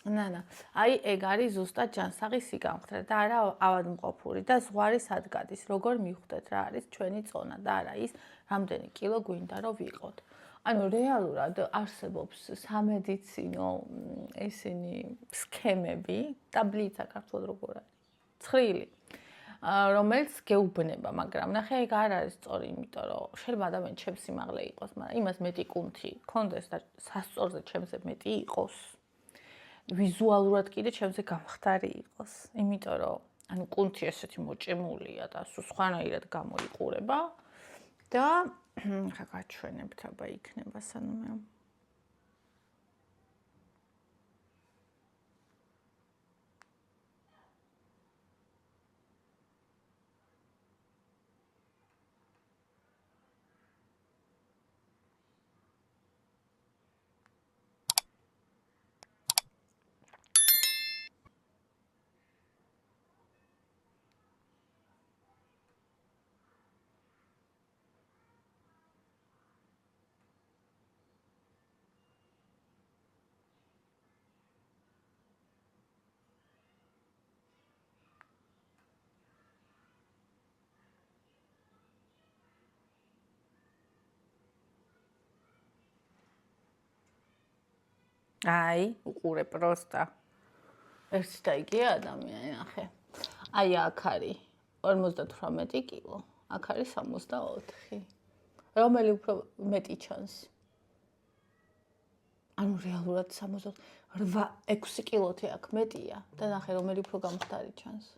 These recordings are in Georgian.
ნანა, აი ეგ არის ზუსტად ჯანსაღი სიგამხდრა და არა ავადმყოფური და ზღვარი სად გადის, როგორ მივხვდეთ რა არის ჩვენი წონა და არა ის რამდენი კილო გვინდა რომ ვიყოთ. ანუ რეალურად არსებობს სამედიცინო ესენი სქემები, ტაბლიცა ქართულად როგორ არის? ცხრილი. რომელიც გეუბნება, მაგრამ ნახე ეგ არ არის სწორი, იმიტომ რომ შეიძლება ადამიანი ჩემს სიმაღლე იყოს, მაგრამ იმას მეტი კუნთი კონდეს და სასწორზე ჩემზე მეტი იყოს. ვიზუალურად კიდე ჩემზე გამხდარი იყოს, იმიტომ რომ ანუ კუნთი ესეთი მოჭემულია და სულ სხვანაირად გამოიყურება და ხა გაჩვენებთ აბა იქნება სანამ მე აი, უყურე პროსტა. ერთი და იგივე ადამიანი, ნახე. აი აქ არის 58 კილო, აქ არის 64. რომელი უფრო მეტი ჩანს? ანუ რეალურად 6 კილოთი აქ მეტია და ნახე რომელი უფრო გამხდარი ჩანს.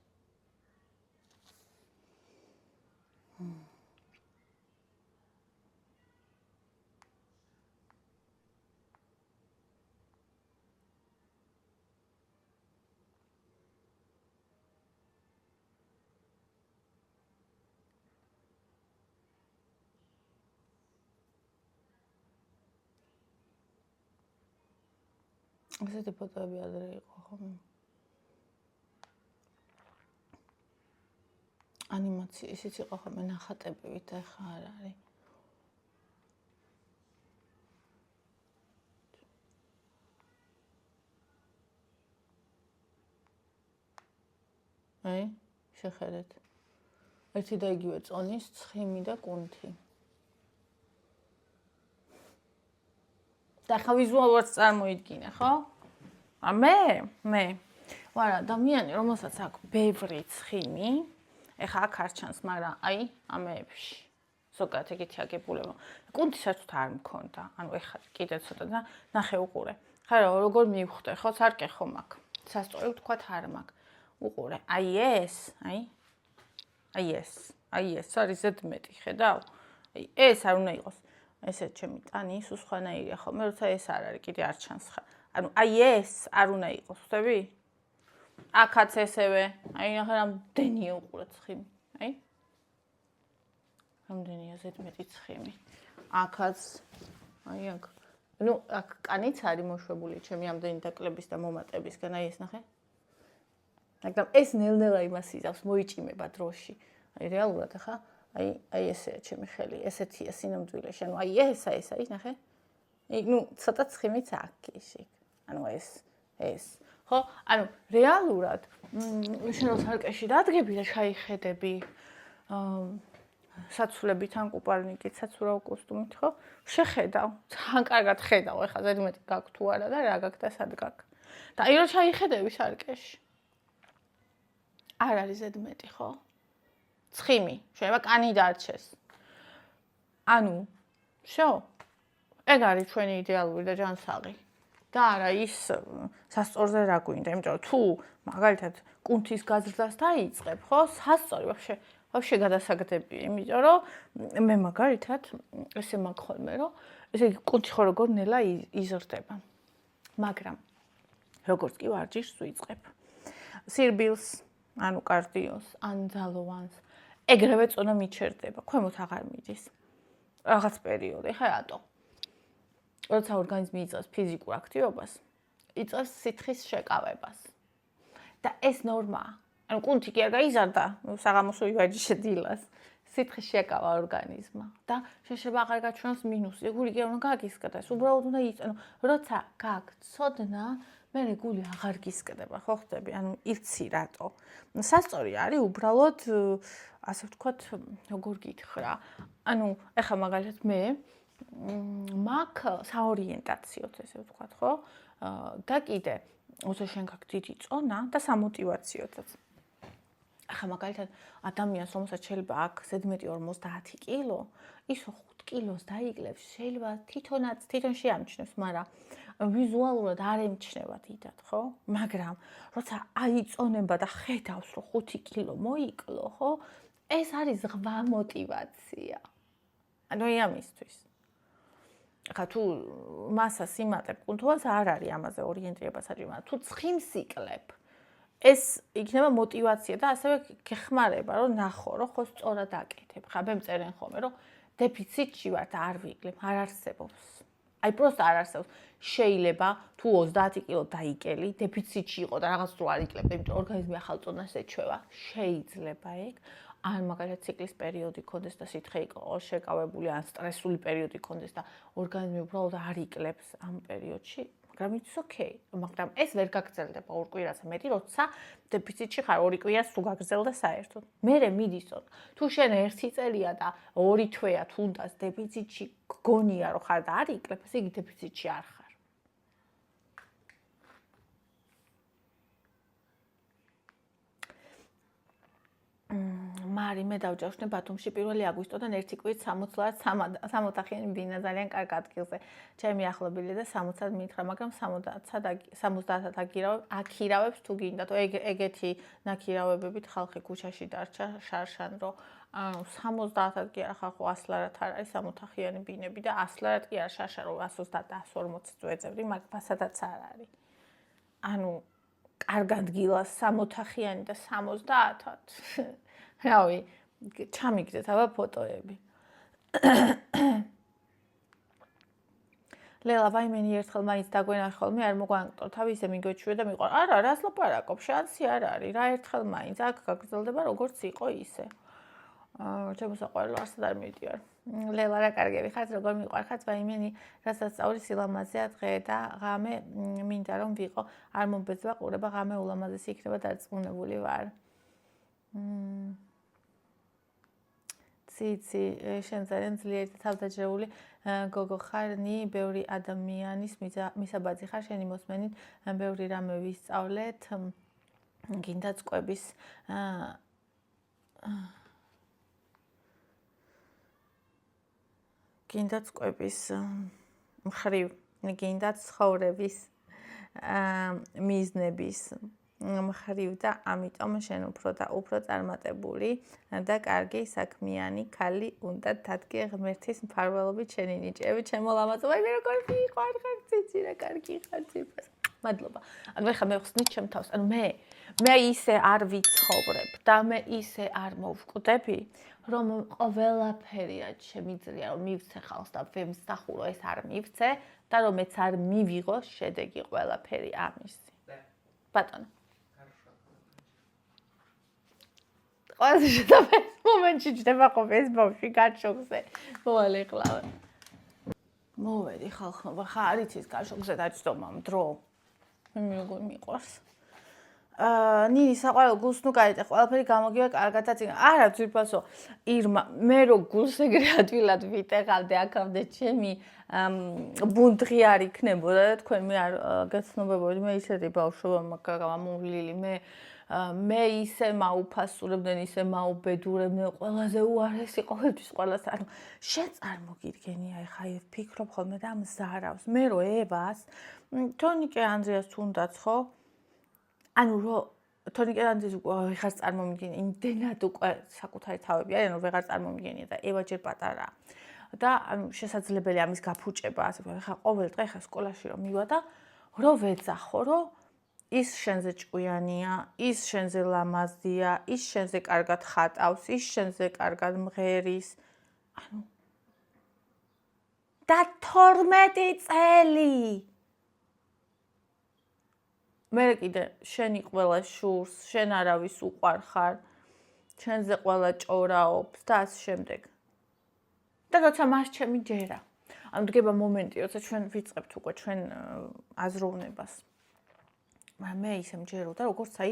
ესეთი ფოტოები ადრე იყო ხოლმე. ანიმაცია ისიც იყო ხოლმე ნახატებივით, ახლა არ არის. აი, შეხედეთ. ერთი და იგივე წონის ცხიმი და კუნთი. და ხა ვიზუალურად წარმოიდგინე, ხო? მე ვარ ადამიანი, რომელსაც აქვს ბევრი ცხიმი. ეხა აქ არ ჩანს, მაგრამ აი, ამეებში. ზოგადად ეგეთი აგებულება. კუნთი საერთოდ არ მქონდა. ანუ ეხა კიდე ცოტა და ნახე უყურე. ხა როგორ მივხვდე, ხო, სარკე ხომ აქ. სასწორი ვთქვათ არ მაქვს. უყურე, აი ეს არის ზედმეტი, ხედავ? აი ეს არ უნდა იყოს. ესე ჩემი ტანი სულ სხვანაირია ხოლმე, როცა ეს არ არის, კიდე არ ჩანს ხა. ანუ აი ეს არ უნდა იყოს, ხვდები? აქაც ესევე, აი ნახე რამდენია უყურე ცხიმი, აი. რამდენია ზედმეტი ცხიმი. აქაც, აი აქ. ნუ აქ კანიც არის მოშვებული ჩემი ამდენი დაკლების და მომატებისგან, აი ეს ნახე. მაგრამ ეს ნელ-ნელა იმას იზავს, მოიჭიმება დროში. აი რეალურად ახლა აი ესეა ჩემი ხელი, ესეთია სინამდვილეში. ანუ აი ეს, აი ნახე. ნუ ცოტა ცხიმიც აქვს იქ. ანუ ეს. ხო? ანუ რეალურად შენ სარკეში დადგები და ჩაიხედები საცვლებით ან კუპარნიკით, საცურაო კოსტუმით, ხო? შეხედავ, ძალიან კარგად ხედავ, ეხლა ზედმეტი გაქვს თუ არა და რა გაქვს და სად გაქვს. და აი რომ ჩაიხედები სარკეში. არ არის ზედმეტი, ხო? ცხიმი, შეიძლება კანი დარჩეს. ანუ, შო, ეგ არის ჩვენი იდეალური და ჯანსაღი. და არა ის სასწორზე რა გვინდა, იმიტომ რომ თუ მაგალითად კუნთის გაზრდას დაიწყებ, ხო, სასწორი ვაფშე გადასაგდებია, იმიტომ რომ მე მაგალითად ესე მაქვს ხოლმე, რომ ესე იგი კუნთი ხო როგორ ნელა იზრდება. მაგრამ როგორც კი ვარჯიშს ვიწყებ. სირბილს, ანუ კარდიოს, ან ძალოვანს, ეგრევე წონა მიჩერდება, ქვემოთ აღარ მიდის. რაღაც პერიოდი, ხა რატო? როცა ორგანიზმი იწევს ფიზიკურ აქტივობას, იწევს სითხის შეკავებას. და ეს ნორმაა. ანუ კუნთი კი არ გაიზარდა, საღამოსო ივარჯიშე დილას. სითხე შეკავა ორგანიზმმა და შეიძლება აღარ გაჩვენოს მინუსი. გული კი უნდა გაგისკდეს, უბრალოდ უნდა იწენო. როცა გაგცოდნა, მე გული აღარ გისკდება, ხო ხდები? ანუ იცი რატო. სასწორი არის უბრალოდ ასე ვთქვათ, როგორ გითხრა. ანუ ეხლა მაგალითად მე მაქვს საორიენტაციოდ, ესე ვთქვათ, ხო? და კიდე όσο შენ გაქვს დიდი წონა და სამოტივაციოთაც. ახლა მაგალითად ადამიანს რომელსაც შეიძლება აქვს ზედმეტი 50 კილო, ის 5 კილოს დაიკლებს, შეიძლება თვითონ შეამჩნევს, მაგრამ ვიზუალურად არ ემჩნევა დიდად, ხო? მაგრამ როცა აიწონება და ხედავს, რომ 5 კილო მოიკლო, ხო? ეს არის ზღვა მოტივაცია. ანუ ამისთვის. ახლა თუ მასას იმატებ, კუნთოვას არ არის ამაზე ორიენტირება საჭირო, მაგრამ თუ ცხიმს იკლებ, ეს იქნება მოტივაცია და ასევე გეხმარება, რომ ნახო, რომ ხო სწორად აკეთებ. ხა მე მწერენ ხოლმე, რომ დეფიციტში ვარ და არ ვიკლებ, არ არსებობს. აი პროსტა არ არსებობს. შეიძლება თუ 30 კილო დაიკელი, დეფიციტში იყო და რაღაც რო არ იკლებ, იმიტომ რომ ორგანიზმი ახალ წონას ეჩვევა. შეიძლება ეგ. ან მაგალითად ციკლის პერიოდი კონდეს და სითხე იყო შეკავებული, ან სტრესული პერიოდი კონდეს და ორგანიზმი უბრალოდ არ იკლებს ამ პერიოდში. მაგრამ it's okay. მაგრამ ეს ვერ გაგრძელდება 2 კვირაზე მეტი, როცა დეფიციტში ხარ 2 კვირას თუ გაგრძელდა საერთოდ. მერე მიდისო. თუ შენ 1 წელია და 2 თვეა თუნდაც დეფიციტში გგონია რომ ხარ და არ იკლებ, ესე იგი დეფიციტში არ ხარ. მარი მე დავჯავშნე ბათუმში 1 აგვისტოდან 1 კვირით 60-60-ახიანი ბინა ძალიან კარგ ადგილზე. ჩემი ახლობელი და 60-ად მითხრა, მაგრამ 70-ად აქირავებს თუ გინდათ. ეგეთი ნაქირავებებით ხალხი ქუჩაში დარჩა შარშან, რომ 70-ად კი არა ხალხო 100-ლარად არ არის 60-ახიანი ბინები და 100-ლარად კი არა შარშან, რომ 130 და 140 წვეწევდი, მაგრამ ფასადაც არ არის. ანუ კარგ ადგილას 60-ახიანი და 70-ად. რავი, ჩამიგდეთ აბა ფოტოები. ლელა ვაიმენი ერთხელ მაინც დაგვენახე ხოლმე, არ მოგვანკტო, თავი ისე მიგვეჩვია და მიყვარ. არა, რას ლაპარაკობ, შანსი არ არის, რა ერთხელ მაინც აქ გაგრძელდება როგორც იყო ისე. ჩემოსაყვარელო არსად არ მივიდივარ. ლელა რა კარგები ხართ, როგორ მიყვარხართ ვაიმენი, რასაც სწავლის სილამაზეა დღე და ღამე მინდა რომ ვიყო, არ მომბეძვა ყურება, ღამე ულამაზესი იქნება დარწმუნებული ვარ. ციცი, შენ ძალიან ძლიერი და თავდაჯერებული გოგო ხარ, ბევრი ადამიანის მისაბაძი ხარ, შენი მოსმენით ბევრი რამე ვისწავლეთ, გინდა წყვების მხრივ, გინდა ცხოვრების მიზნების მხრივ და ამიტომ შენ უფრო წარმატებული და კარგი საქმიანი ქალი უნდა დადგე ღმერთის მფარველობით შენი ნიჭიები ჩემო ლამაზო მე როგორ ვიყარ ხარ ციცი რა კარგი ხარ ციფას მადლობა ანუ ეხლა მე ხსნით ჩემ თავს ანუ მე ისე არ ვიცხოვრებ და მე ისე არ მოვკვდები რომ ყველაფერი რაც შემიძლია რომ მივცე ხალხს და ვემსახურო ეს არ მივცე და რომ მეც არ მივიღო შედეგი ყველაფერი ამისი ბატონო ყველაზე შედაფეს მომენტში ჯდება ხო ეს ბავშვი გარშოგზე მოალეყლავ მოვედი ხალხობა ხა არის ის გარშოგზე დაჯდომამ დრო მე მეგონი მიყვარს ნინი საყვარელ გულს ნუ გაიტე ყველაფერი გამოგივა კარგადაც არა ძირფასო ირმა მე რო გულს ეგრე ადვილად ვიტეღავდე აქამდე ჩემი ბუნდღი არ იქნებოდა და თქვენ მე არ გეცნობებოდი მე ისეთი ბავშვობა გამომვლილი მე ისე მაუფასურებდნენ, ისე მაუბედურებდნენ, ყველაზე უარესი ყოველთვის ყველას. ანუ შენ წარმოგიდგენია, ეხა ვფიქრობ ხოლმე და მზარავს. მე რო ევას, თონიკე ანდრიას თუნდაც ხო? ანუ რო თონიკე ანდრიას ვეღარ წარმომიდგენია, იმდენად უკვე საკუთარი თავები არის, ანუ ვეღარ წარმომიდგენია და ევა ჯერ პატარაა. და ანუ შესაძლებელია ამის გაფუჭება, ასე ვთქვათ, ეხა ყოველ დღე ეხა სკოლაში რომ მივა და რო ვეძახო, რომ ის შენზე ჭკვიანია, ის შენზე ლამაზია, ის შენზე კარგად ხატავს, ის შენზე კარგად მღერის. ანუ და 12 წელი. მე კიდე შენი ყველა შურს, შენ არავის უყვარ ხარ. ჩვენზე ყველა ჭორაობს და ასე შემდეგ. და როცა მას ჩემი ჯერა. ანუ დგება მომენტი, როცა ჩვენ ვიწყებთ უკვე ჩვენ აზროვნებას. მაგრამ მე ისე მჯერო და როგორც აი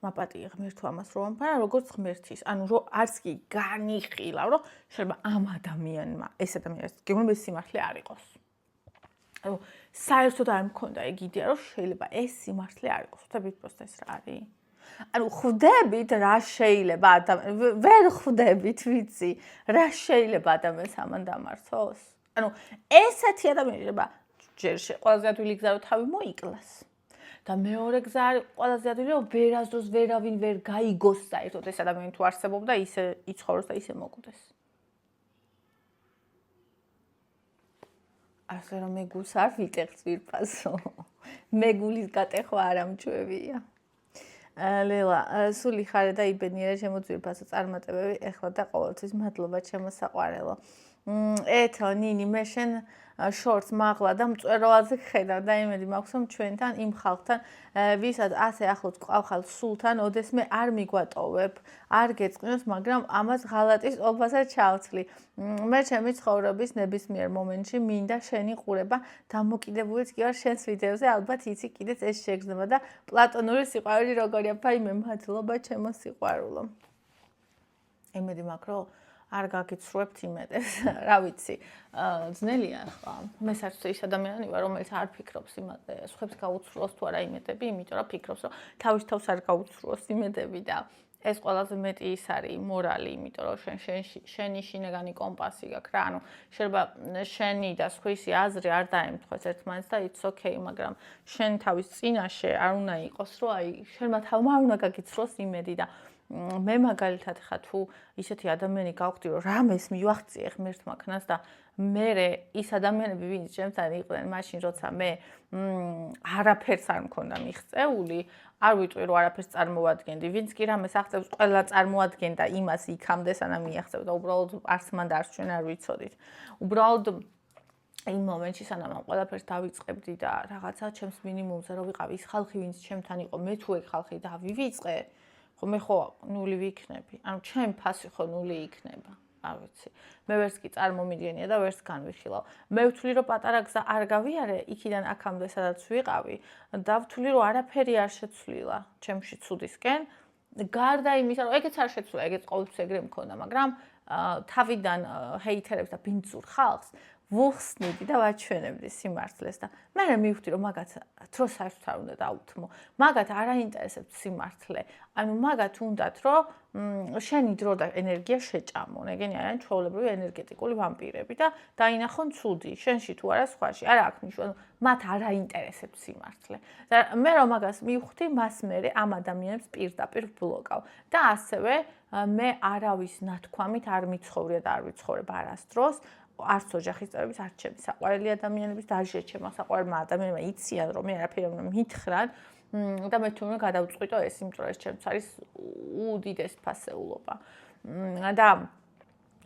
მაპატიე ღმერთო ამას რომ ამბარა, როგორც ღმერთის. ანუ რომ არც კი განიხილავ, რომ შეიძლება ამ ადამიანმა, ეს ადამიანის გეუბნები სიმართლე არ იყოს. ანუ საერთოდ არ მქონდა ეგ იდეა, რომ შეიძლება ეს სიმართლე არ იყოს. ხვდებით პროსტა ეს რა არის? ანუ ხვდებით რა შეიძლება ვერ ხვდებით, ვიცი, რა შეიძლება ადამიანს ამან დამართოს? ანუ ესეთი ადამიანი შეიძლება ჯერ ყველაზე ადვილი გზა რომ თავი მოიკლას. და მეორე გზა არის ყველაზე ადვილი რომ ვერასდროს ვერავინ ვერ გაიგოს საერთოდ ეს ადამიანი თუ არსებობდა ისე იცხოვროს და ისე მოკვდეს. ასე რომ მე გულს არ ვიტეხ ძვირფასო. მე გულის გატეხვა არ ამჩვევია. ლელა, სული ხარ და იბედნიერა ჩემო ძვირფასო წარმატებები ეხლა და ყოველთვის მადლობა ჩემო საყვარელო. ეთო ნინი მე შენ შორტს მაღლა და მწვერვალზე ხედავ და იმედი მაქვს რომ ჩვენთან იმ ხალხთან ვისაც ასე ახლოს ყავხალ სულთან ოდესმე არ მიგვატოვებ არ გეწყინოს მაგრამ ამას ღალატის ოფასაც ჩავცლი მე ჩემი ცხოვრების ნებისმიერ მომენტში მინდა შენი ყურება დამოკიდებულიც კი ვარ შენს ვიდეოზე ალბათ იცი კიდეც ეს შეგრძნება და პლატონური სიყვარული როგორია ფაიმე მადლობა ჩემო სიყვარულო იმედი მაქვს რომ არ გაგიცრუებთ იმედებს, რა ვიცი, ძნელია ახლა. მე საერთოდ ის ადამიანი ვარ, რომელიც არ ფიქრობს იმაზე, სხვებს გაუცრუოს თუ არა იმედები, იმიტომ რომ ფიქრობს, რომ თავის თავს არ გაუცრუოს იმედები და ეს ყველაზე მეტი ის არის მორალი, იმიტომ რომ შენი შინაგანი კომპასი გაქვს რა, ანუ შეიძლება შენი და სხვისი აზრი არ დაემთხვეს ერთმანეთს და it's okay, მაგრამ შენ თავის წინაშე არ უნდა იყოს, რომ აი შენმა თავმა არ უნდა გაგიცრუოს იმედი და მე მაგალითად ხა თუ ისეთი ადამიანი გავხდი რომ რამეს მივახციე ღმერთმა ქნას და მე ის ადამიანები ვინც ჩემთან იყვნენ მაშინ როცა მე არაფერს არ მქონდა მიღწეული არ ვიტყვი რომ არაფერს წარმოვადგენდი ვინც კი რამეს აღწევს ყველა წარმოადგენდა იმას იქამდე სანამ მიაღწევდა უბრალოდ არც მან და არც ჩვენ არ ვიცოდით უბრალოდ იმ მომენტში სანამ ამ ყველაფერს დავიწყებდი და რაღაცა ჩემს მინიმუმზე რომ ვიყავი ის ხალხი ვინც ჩემთან იყო მე თუ ეგ ხალხი დავივიწყე ხო მე ხო ნული ვიქნები. ანუ ჩემ ფასი ხო ნული იქნება. არ ვიცი. მე ვერც კი წარმომიდგენია და ვერც განვიხილავ. მე ვთვლი რომ პატარა გზა არ გავიარე, იქიდან აქამდე სადაც ვიყავი და ვთვლი რომ არაფერი არ შეცვლილა ჩემში ცუდისკენ. გარდა იმისა, რომ ეგეც არ შეცვლილა, ეგეც ყოველთვის ეგრე მქონდა, მაგრამ თავიდან ჰეითერებს და ბინძურ ხალხს ვუხსნიდი და ვაჩვენებდი სიმართლეს და მე მივხვდი რომ მაგათ დრო საერთოდ არ უნდა დაუთმო. მაგათ არ აინტერესებს სიმართლე. ანუ მაგათ უნდათ რომ შენი დრო და ენერგია შეჭამონ. ეგენი არიან ჩვეულებრივი ენერგეტიკული ვამპირები და დაინახონ ცუდი. შენში თუ არა სხვაში. არა აქვს ნიშნა. მათ არ აინტერესებს სიმართლე. და მე რომ მაგას მივხვდი, მას მე ამ ადამიანებს პირდაპირ ბლოკავ. და ასევე მე არავის ნათქვამით არ მიცხოვრია და არ ვიცხოვრებ არასდროს. არც ოჯახის წევრების, არც ჩემი საყვარელი ადამიანების და არც ჩემმა საყვარელმა ადამიანებმა იციან, რომ მე არაფერი უნდა მითხრან და მე თვითონ გადავწყვიტო ეს, იმიტომ რომ ეს ჩემს არის უდიდეს ფასეულობა. და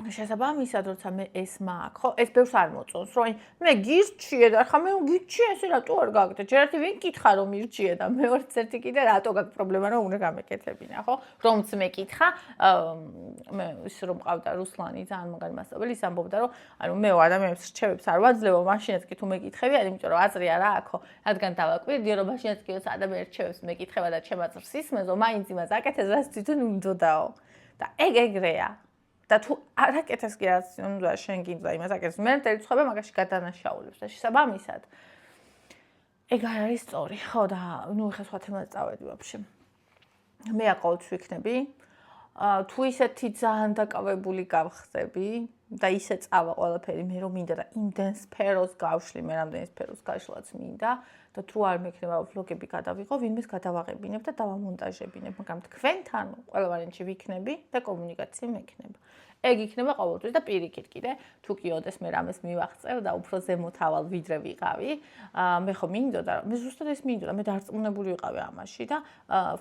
შესაბამისად, როცა მე ეს მაქვს, ხო, ეს ბევრს არ მოწონს, რომ მე გირჩიე და ხა მე გირჩიე, ესე რატო არ გაგდა? ჯერ ერთი ვინ კითხა რომ მირჩიე და მეორეც ერთი კიდე რატო გაქვს პრობლემა რომ უნდა გამეკეთებინა, ხო? რომც მე კითხა, მე ის რომ მყავდა რუსლანი ძალიან მაგარი მასწავლებელი, ის ამბობდა რომ ანუ მე ადამიანებს რჩევებს არ ვაძლევო, მაშინაც კი თუ მეკითხებიან, იმიტომ რომ აზრი არა აქვს, რადგან დავაკვირდი რომ მაშინაც კი როცა ადამიანი რჩევებს მეკითხება და ჩემ აზრს ისმენს, მაინც იმას აკეთებს, რაც თვითონ უნდაო. და ეგრეა. და თუ არ აკეთეს კი რაც უნდა შენ გინდა იმას აკეთებს მე დაიწყება მაგაში გადანაშაულებს და შესაბამისად ეგ არ არის სწორი ხო და ნუ ეხლა სხვა თემაზე წავედი ვაფშე მე აყოლთ ვიქნები თუ ისეთი ძალიან დაკავებული გავხდები და ისე წავა ყველაფერი მე რომ მინდა და იმდენ სფეროს გავშლი მე რამდენი სფეროს გაშლაც მინდა და თუ არ მექნება ვლოგები გადავიღო ვინმეს გადავაღებინებ და დავამონტაჟებინებ მაგრამ თქვენთან ყველა ვარიანტში ვიქნები და კომუნიკაცია მექნება ეგ იქნება ყოველთვის და პირიქით კიდე თუ კი ოდეს მე რამეს მივახწევ და უფრო ზემოთავალ ვიდრე ვიყავი მე ხო მინდოდა მე ზუსტად ეს მინდოდა მე დარწმუნებული ვიყავი ამაში და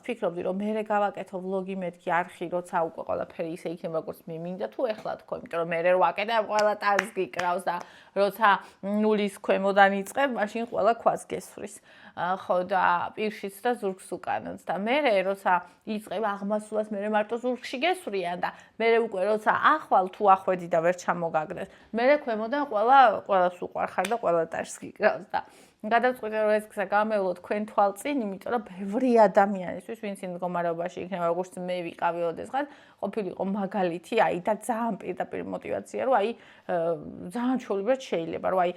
ვფიქრობდი რომ მე გავაკეთო ვლოგი მეთქი არხი როცა უკვე ყველაფერი ისე იქნება როგორც მე მინდა თუ ეხლა თქო იმიტომ რომ მე რო ვაკეთებ ყველა ტარს გიკრავს და როცა ნულის ქვემოდან იწყებ მაშინ ყველა ქვას გესვრის ხო და პირშიც და ზურგს უკანონს და მე როცა იწყება აღმასვლას მე მარტო ზურგში გესვრიან და მე უკვე როცა ახვალ თუ ახვედი და ვერ ჩამოგაგდეს მე ქვემოდან ყველას უყარხარ და ყველა ტაშს გიკრავს და გადავწყვიტე რომ ეს გზა გამევლო თქვენ თვალწინ, იმიტომ რომ ბევრი ადამიანისთვის, ვინც იმ მდგომარეობაში იქნება, როგორც მე ვიყავი ოდესღაც, ყოფილიყო მაგალითი, აი და ძალიან პირდაპირ მოტივაცია, რომ აი ძალიან ჩვეულებრივად შეიძლება, რომ აი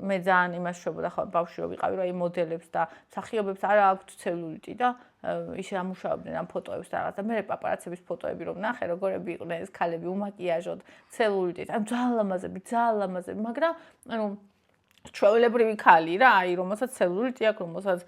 მე ძალიან იმას შვებოდა ხო ბავშვი რომ ვიყავი, რომ აი მოდელებს და მსახიობებს არა აქვთ ცელულიტი და ისე ამუშავებდნენ ამ ფოტოებს და რაღაც და მე პაპარაცების ფოტოები რომ ნახე, როგორები იყვნენ ეს ქალები უმაკიაჟოდ, ცელულიტით, ამ ძალიან ლამაზები, მაგრამ ანუ ჩვეულებრივი ქალი რა, აი რომელსაც ცელულიტი აქვს, რომელსაც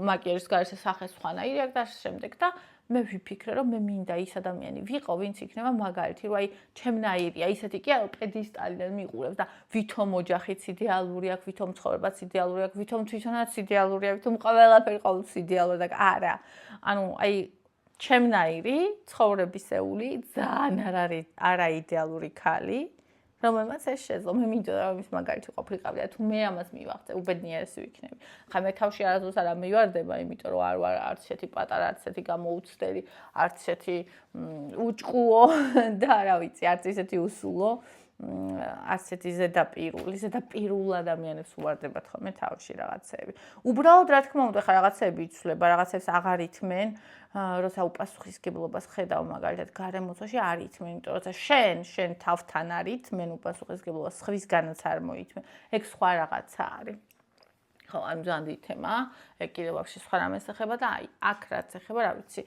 მაკიაჟის გარშე სახე სხვანაირი აქვს და შემდეგ და მე ვიფიქრე რომ მე მინდა ის ადამიანი ვიყო, ვინც იქნება მაგალითი, რომ აი ჩემნაირია, ისეთი კი არა, პედესტალიდან მიყურებს და ვითომ ოჯახიც იდეალური აქვს, ვითომ ცხოვრებაც იდეალური აქვს, ვითომ თვითონაც იდეალურია, ვითომ ყველაფერი ყოველთვის იდეალურია და არა. ანუ აი ჩემნაირი ცხოვრებისეული ძალიან არაიდეალური ქალი რომელმაც ეს შეძლო, მე მინდოდა რომ ის მაგალითი ყოფილიყავი და თუ მე ამას მივახცე, უბედნიერესი ვიქნები. ხა მე თავში არასდროს არ მივარდება, იმიტომ რომ არ ვარ არც ესეთი პატარა, არც ესეთი გამოუცდელი, არც ესეთი უჭყუო და არა ვიცი, არც ესეთი უსულო, არც ესეთი ზედაპირულ ადამიანებს უვარდებათ ხოლმე თავში რაღაცეები. უბრალოდ რა თქმა უნდა, ხა რაღაცეები იცვლება, რაღაცებს აღარ ითმენ. როცა უპასუხისმგებლობას ხედავ მაგალითად გარემოცვაში არ ითმენ, იმიტომ რომ შენ თავთან არ ითმენ უპასუხისმგებლობას, სხვისგანაც არ მოითმენ. ეგ სხვა რაღაცა არის. ხო, ამ ძალიან დიდი თემაა. ეგ კიდევ ვაფშე სხვა რამეს ეხება და აი, აქ რაც ეხება, რა ვიცი,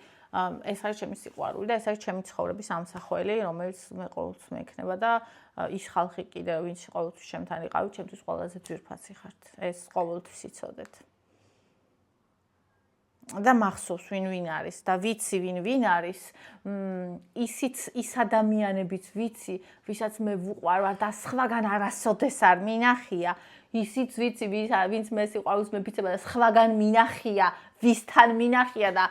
ეს არის ჩემი სიყვარული და ეს არის ჩემი ცხოვრების ამსახველი, რომელიც მე ყოველთვის მექნება და ის ხალხი კიდევ, ვინც ყოველთვის ჩემთან იყავი, ჩემთვის ყველაზე ძვირფასი ხართ. ეს ყოველთვის იცოდეთ. და მახსოვს ვინ არის და ვიცი ვინ არის ის ადამიანებიც ვიცი ვისაც მე ვუყვარ და სხვაგან არასოდეს არ მინახია ისიც ვიცი ვინც მე სიყვარულს მეფიცება და სხვაგან მინახია ვისთან მინახია და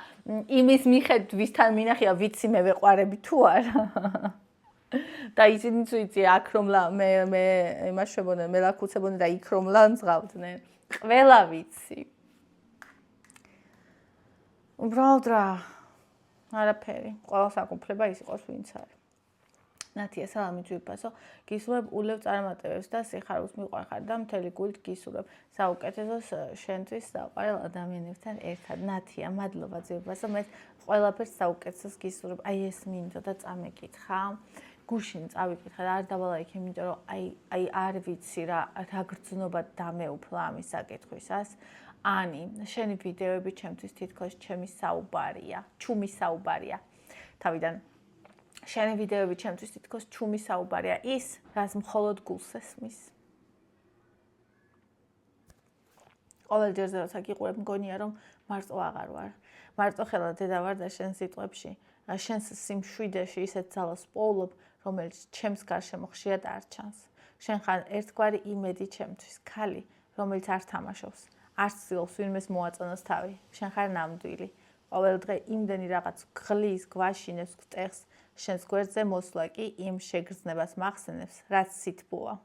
იმის მიხედვით ვისთან მინახია ვიცი მე ვეყვარები თუ არა და ისინიც ვიცი აქ რომ მე იმას შვებოდნენ მე ლაქუცებოდნენ და იქ რომ ლანძღავდნენ ყველა ვიცი უბრალოდ რა არაფერი ყველა საკუთრება ის იყოს ვინც არის ნათია სალამი ძვირფასო გისურვებ ულევ წარმატებებს და სიხარულს მიყვარხარ და მთელი გულით გისურვებ საუკეთესოს შენთვის საყვარელ ადამიანებთან ერთად ნათია მადლობა ძვირფასო მე ყველაფერს საუკეთესოს გისურვებ აი ეს მინდო და წამეკითხა გუშინ წავიკითხა და არ დავალაიქე იმიტომ რომ აი არ ვიცი რა გრძნობა დამეუფლა ამის საკითხვისას Ani, შენი ვიდეოები ჩემთვის თითქოს ჩემი საუბარია, ჩუმი საუბარია. თავიდან შენი ვიდეოები ჩემთვის თითქოს ჩუმი საუბარია, ის, რაც მხოლოდ გულს ესმის. ყოველ ჯერზე როცა გიყურებ, მგონია რომ მარტო აღარ ვარ. მარტო ხელა დედა ვარ და შენ სიტყვებში, შენს სიმშვიდეში ისეთ ძალას პოულობ, რომელიც ჩემს გარშემო ხშირად არ ჩანს. შენ ხარ ერთგვარი იმედი ჩემთვის, ქალი, რომელიც არ თამაშობს. არც ცდილობს ვინმეს მოაწონოს თავი. შენ ხარ ნამდვილი. ყოველ დღე იმდენი რაღაც გღლის, გვაშინებს, გტეხს, შენს გვერდზე მოსვლა კი იმ შეგრძნებას მახსენებს, რაც სითბოა.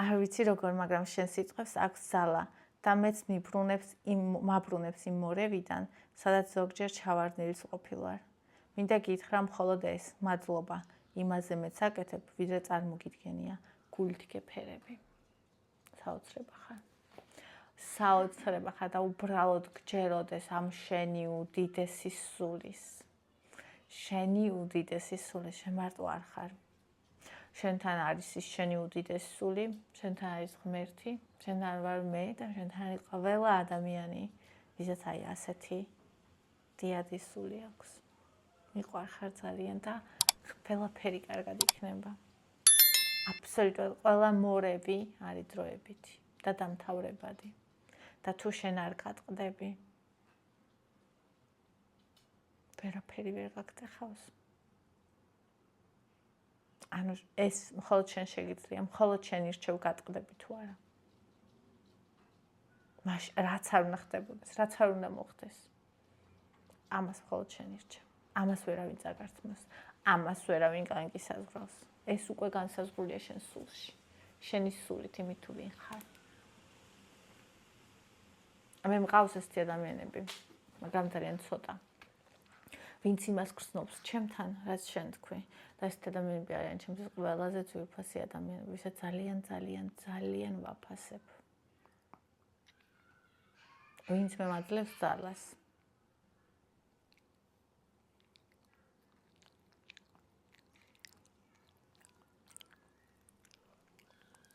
არ ვიცი როგორ, მაგრამ შენ სიტყვებს აქვს ძალა და მეც მაბრუნებს იმ მორევიდან, სადაც ზოგჯერ ჩავარდნილიც ყოფილვარ. მინდა გითხრა მხოლოდ ეს, მადლობა. იმაზე მეც აკეთებ, ვიდრე წარმოგიდგენია, გულით გეფერები. საოცრება ხარ და უბრალოდ გჯეროდეს ამ შენი უდიდესი სულის. შენი უდიდესი სული, შენ მარტო არ ხარ. შენთან არის ის შენი უდიდესი სული, შენთან არის ღმერთი, შენთან ვარ მე და შენთან არის ყველა ადამიანი, ვისაც აი ასეთი დიადი სული აქვს. მიყვარხარ ძალიან და ყველაფერი კარგად იქნება. აბსოლუტურად ყველა მორევი არის დროებითი და დამთავრებადი და თუ შენ არ გატყდები ვერაფერი ვერ გაგტეხავს ანუ ეს მხოლოდ შენ შეგიძლია მხოლოდ შენ ირჩევ გატყდები თუ არა მაშინ რაც არ უნდა ხდებოდეს რაც არ უნდა მოხდეს ამას მხოლოდ შენ ირჩევ ამას ვერავინ წაგართმევს ამას ვერავინ განკისაზღვრავს ეს უკვე განსაზღვრულია შენ სულში. შენი სულით იმით თუ ვინ ხარ. მე მყავს ესეთი ადამიანები, მაგრამ ძალიან ცოტა. ვინც იმას გრძნობს ჩემთან, რაც შენ თქვი. და ესეთი ადამიანები არიან ჩემთვის ყველაზე ძვირფასი ადამიანები, ვისაც ძალიან ვაფასებ. ვინც მე მაძლევს ძალას.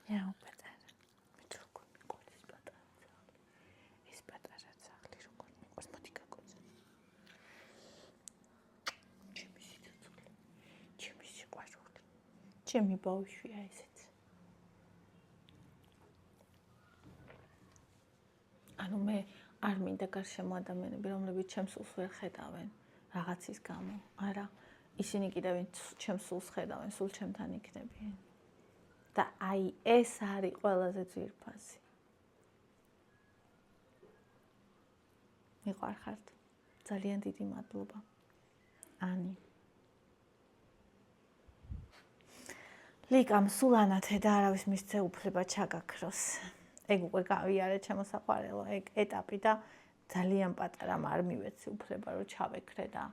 Яу, პატარა. მე როგორ მიყვარს ეს პატარა ძაღლი. ეს პატარა ძაღლი როგორ მიყვარს, მოდი გაგოძე. ჩემი სიცოცხლე. ჩემი სიყვარული. ჩემი ბავშვია ესეც. ანუ მე არ მინდა გარშემო ადამიანები, რომლებიც ჩემს სულს ვერ ხედავენ რაღაცის გამო. არა, ისინი კიდევ ჩემს სულს ხედავენ, სულ ჩემთან იქნებიან. და აი ეს არის ყველაზე ძვირფასი. მიყვარხართ. ძალიან დიდი მადლობა. ანი. ლიკამ სულ ანათე და არავის მისცე უფლება ჩაგაქროს. ეგ უკვე გავიარე ჩემო საყვარელო, ეგ ეტაპი და ძალიან პატარა არ მივეცი უფლება რომ ჩავეკრე და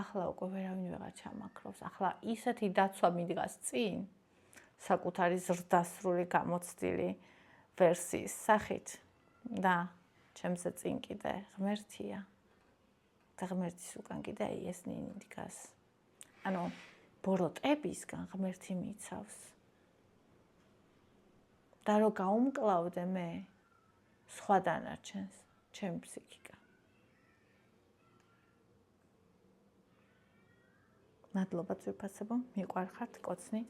ახლა უკვე ვერავინ ვეღარ ჩამაქრობს. ახლა ისეთი დაცვა მიდგას წინ. საკუთარი ზრდასრული გამოცდილი ვერსიის სახით და ჩემზე წინ კიდე ღმერთია და ღმერთის უკან კიდე ეს ნინი დგას. ანუ ბოროტებისგან ღმერთი მიიცავს. და რო გაუმკლავდე მე სხვა დანარჩენს, ჩემი ფსიქიკა. მადლობა ძვირფასებო, მიყვარხართ, კოცნით.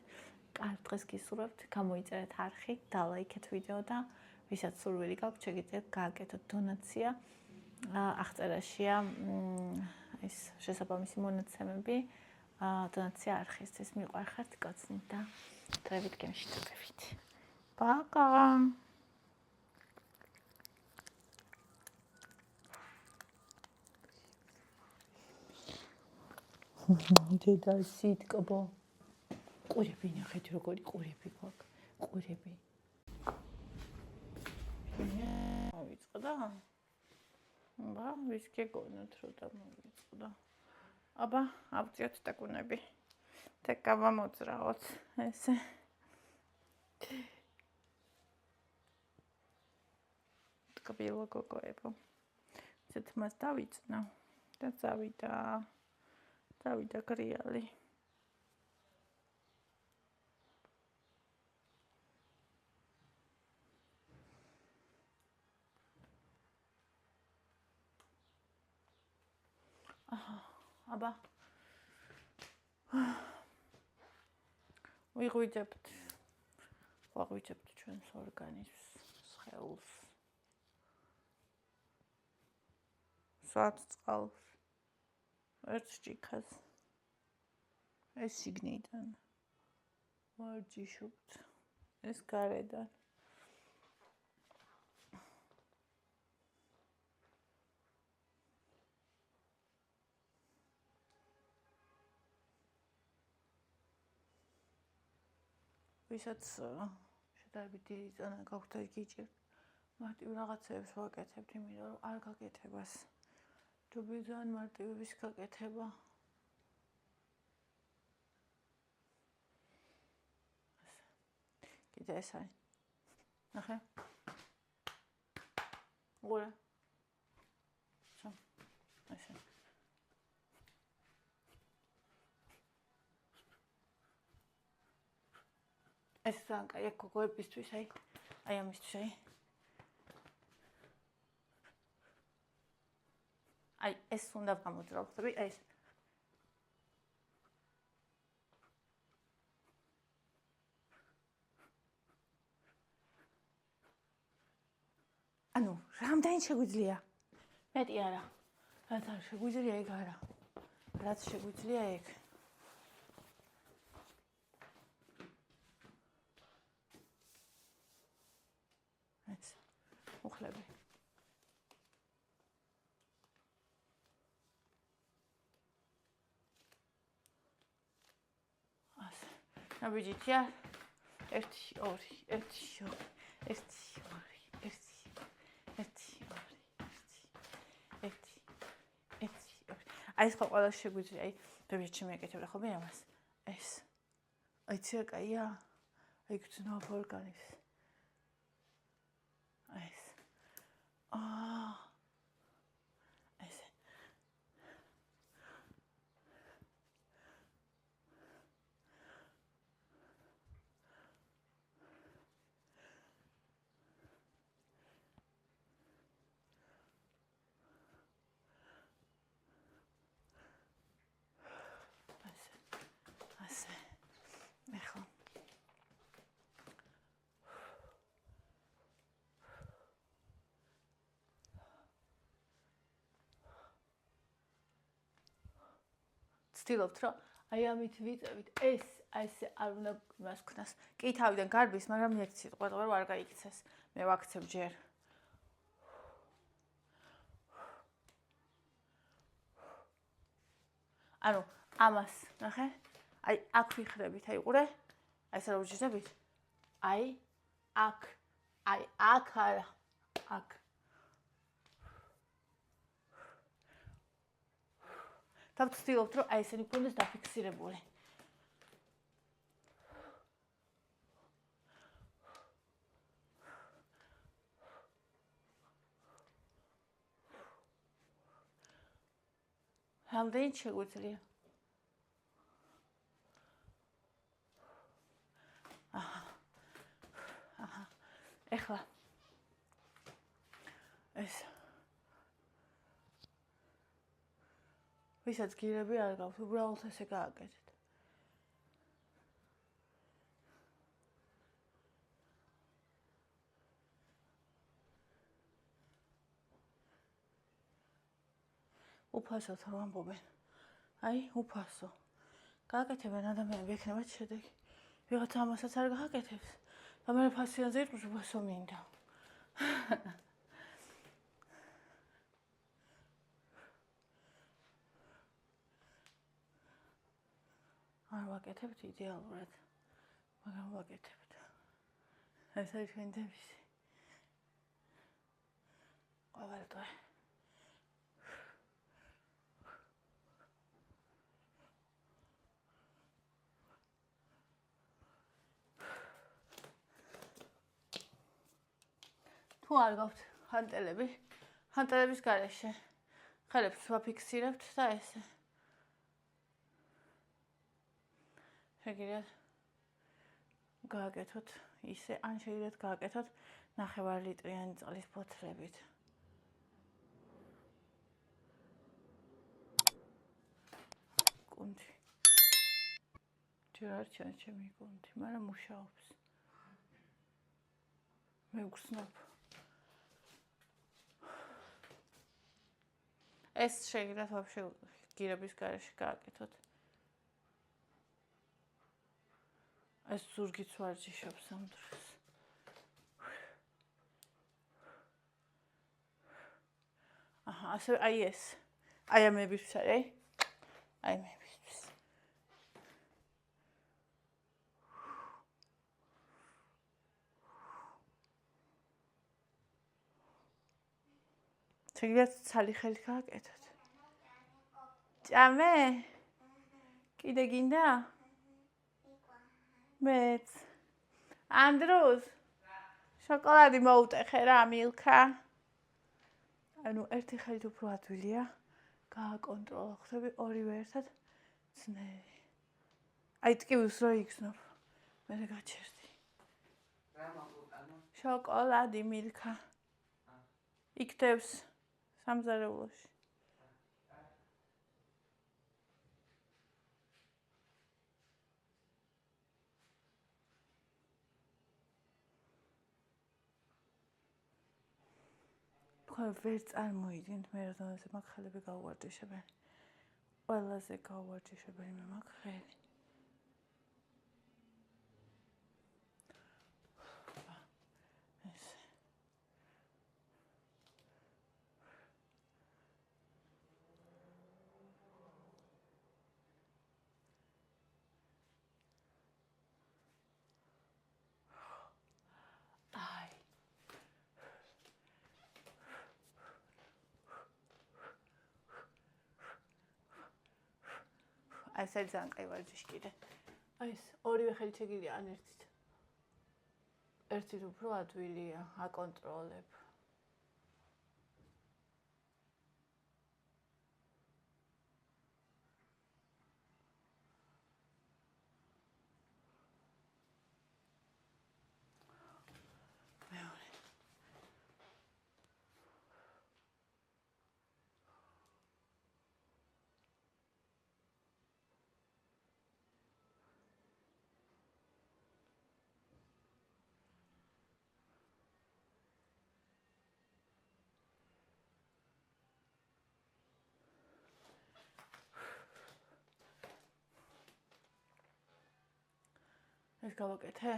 კარგ დღეს გისურვებთ, გამოიწერეთ არხი, დალაიქეთ ვიდეო და ვისაც სურვილი გაქვთ, შეგიძლიათ გააკეთოთ დონაცია. აღწერაშია ეს შესაბამისი მონაცემები, დონაცია არხისთვის. მიყვარხართ, კოცნით და დროებით გემშვიდობებით. პაკა! დედა სიტკბო. ყურები ნახეთ როგორი ყურები გვაქვს. ყურები. მოვიწყდა? აბა, ვის გეგონოთ რომ დამოვიწყდა. აბა, ავწიოთ ტაკუნები. და გავამოძრაოთ ესე. ტკბილო გოგოებო. ცეთ მას დავიწნა და დავიდა გრიალი. აბა ვიღვიძებთ ჩვენს ორგანიზმს, სხეულს, სვათ წყალს, ერთ ჭიქას, ეს შიგნიდან ვარჯიშობთ, ეს გარედან. ვისაც შედარებით დიდი წონა გაქვთ და გიჭირთ, მარტივ რაღაცებს ვაკეთებთ, იმიტომ რომ არ გაკეთებას. ჯობია ძალიან მარტივების გაკეთება. კიდე ეს არის. ნახე. უყურე. ესე. ეს ძალიან კაია გოგოებისთვის, აი ამისთვის, აი ეს უნდა გამოძრავ, ხდები, აი ეს. ანუ, რამდენი შეგვიძლია? მეტი არა. რაც არ შეგვიძლია, ეგ არა. რაც შეგვიძლია, ეგ. უხლები. ასე. ნაბიჯითია. 1 2 1 2 1 2 1 2 1 2 აი ეს ყველა შეგვიძლია, აი ბებიაჩი მიაკეთებდა ხოლმე ამას. ეს. აიცი რა კაია? აი გძნობ ორგანიზმს. ეს. ესე. ვცდილობთ, რომ აი ამით ვიწევით ეს ესე არ უნდა მას ქნას. კი თავიდან გარბის, მაგრამ მიექცეთ, ყველგან არ გაიქცეს. მე ვაქცევ ჯერ. ანუ ამას, ნახე? აი აქ ვიხრებით, აი ყურე? აი ეს რა უჯერდებით? აი აქ. აი აქ არა. აქ. დავცდილობთ, რომ აი ესენი გქონდეს დაფიქსირებული. რამდენი შეგვიძლია? აჰა. ეხლა ეს ვისაც გირები არ გაქვს, უბრალოდ ესე გააკეთეთ. უფასოდ რომ ამბობენ. აი, უფასო. გააკეთებენ ადამიანები, ექნებათ შედეგი. ვიღაცა ამასაც არ გააკეთებს. და მე ფასიანზე იყოს უფასო მინდა. არ ვაკეთებთ იდეალურად, მაგრამ ვაკეთებთ. ეს არის ჩვენი დევიზი. ყოველ დღე. თუ არ გაქვთ ჰანტელები, ჰანტელების გარეშე ხელებს ვაფიქსირებთ და ესე. შეგიძლიათ გააკეთოთ ისე, ან შეგიძლიათ გააკეთოთ 9 ლიტრიანი წყლის ბოთლებით. კუნთი. ჯერ არ ჩანს ჩემი კუნთი, მაგრამ მუშაობს. მე ვგრძნობ. ეს შეგიძლიათ ვაფშე გირების გარეშე გააკეთოთ. ეს ზურგიც ვარჯიშობს ამ დროს. აჰა, ასე აი ეს. აი ამებისთვის არის, აი ამებისთვის. შეგიძლიათ ცალი ხელით გააკეთოთ. ჭამე? კიდე გინდა? მეც. ანდრუს? შოკოლადი მოუტეხე რა, მილქა? ანუ ერთი ხელით უფრო ადვილია. გააკონტროლო, ხვდები ორივე ერთად ძნელი. აი ტკივილს რო იგრძნობ. მე გაჩერდი. შოკოლადი მილქა. იქთევს სამზარეულოში. თქვენ ვერ წარმოიდგენთ მე როდესაც მაგ ხელები გაუვარჯიშებენ. ყველაზე გაუვარჯიშებელი მე მაგ ხელი. აი ეს ძალიან კაი ვარჯიში კიდე. აი ეს ორივე ხელით შეგიძლია ან ერთით. ერთით უფრო ადვილია, აკონტროლებ. ეს გავაკეთე?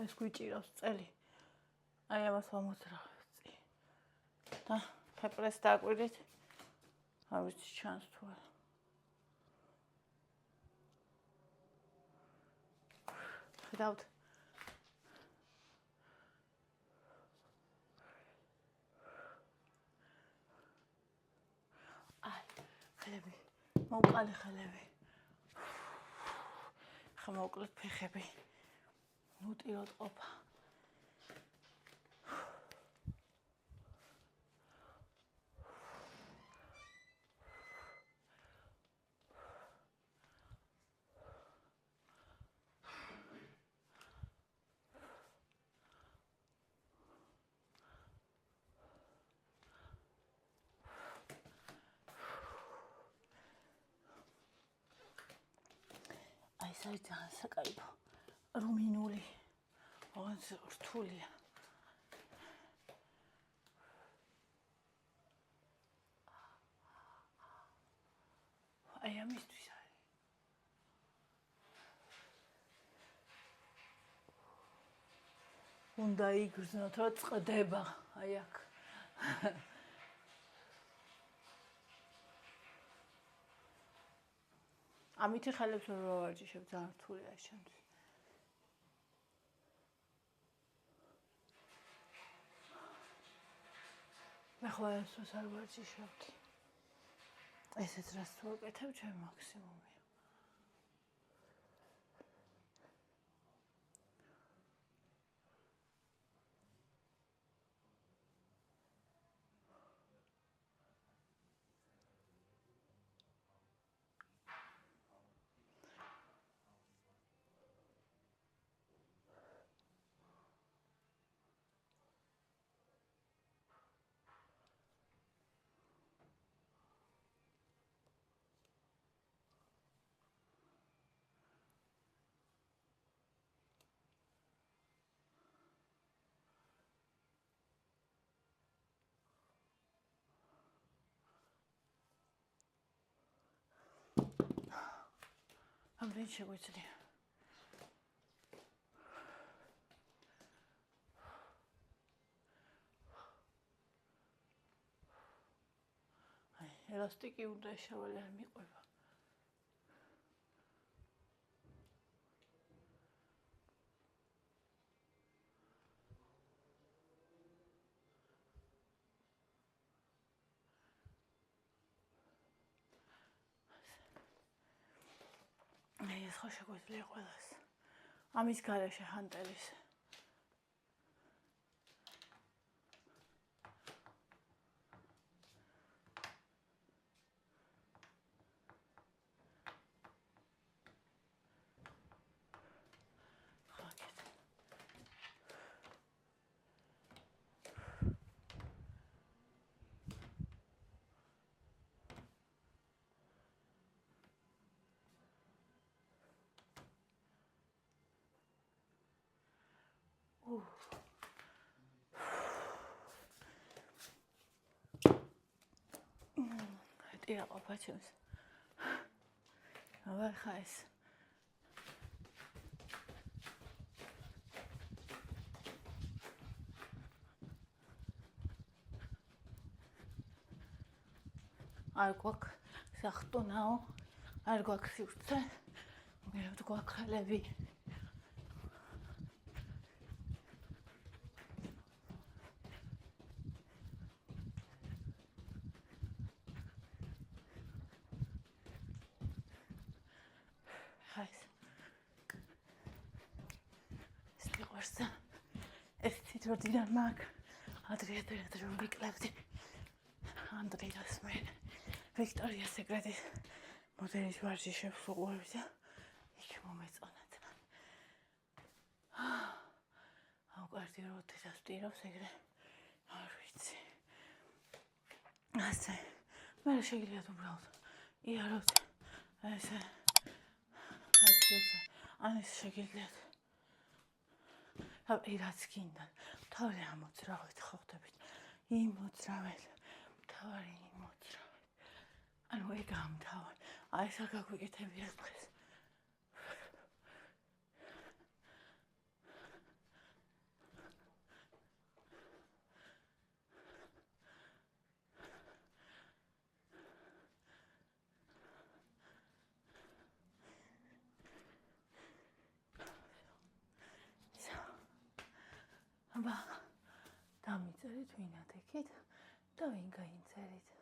ეს გვიჭირავს წელი. აი ამას ვამოძრავებ. და ფეპრეს დააკვირდით. არ ვიცი ჩანს თუ არა. ხედავთ? აი, ხელები. მოვყალე ხელები. ხა მოკლედ ფეხები. ნუტიროდ ყოფა. აი ეს არის ძალიან საკაიფო. რუმინული. ოღონდ რთულია. აი ამისთვის არის. უნდა იგრძნოთ, რომ წყდება. აი აქ. ამითი ხელებს ვერ ვარჯიშებ, ძალიან რთულია ეს ჩემთვის. მე ხო ეს არ ვარჯიშობდი. ესეც რაც თუ ვაკეთებ, ჩემი მაქსიმუმია. ამდენ შეგვიძლია. აი, ელასტიკი უნდა ეშავალი არ მიყვება. აი, ეს ხო შეგვიძლია ყველას. ამის გარეშე ჰანტელის. ტირა ყოფა ჩემს. აბა ხა ეს არ გვაქვს სახტუნაო, არ გვაქვს სივრცე, მეროდ გვაქვს ხელები. ეს მიყვარს და ეს თვითროდიდან მაგ ადრე რომ ვიკლებდი ანდრეას მე ვიქტორიას სეკრეტის მოდელის ვარჯიშებს უყურებდი და იქ მომეწონათ. აუ კარდიოროთესას ვტირავს ეგრე არ ვიცი. ასე მე შეგიძლიათ უბრალოდ იაროთ ესე ან ეს შეგიძლიათ რაც გინდა თავი ამოძრავეთ ხო ხდებით იმოძრავეთ თავი იმოძრავეთ ანუ ეგ ამთავარ აი ეს არ გაგვიკეთებიათ დღეს აბა დამიწერით ვინათ იქით და ვინ გაინწერით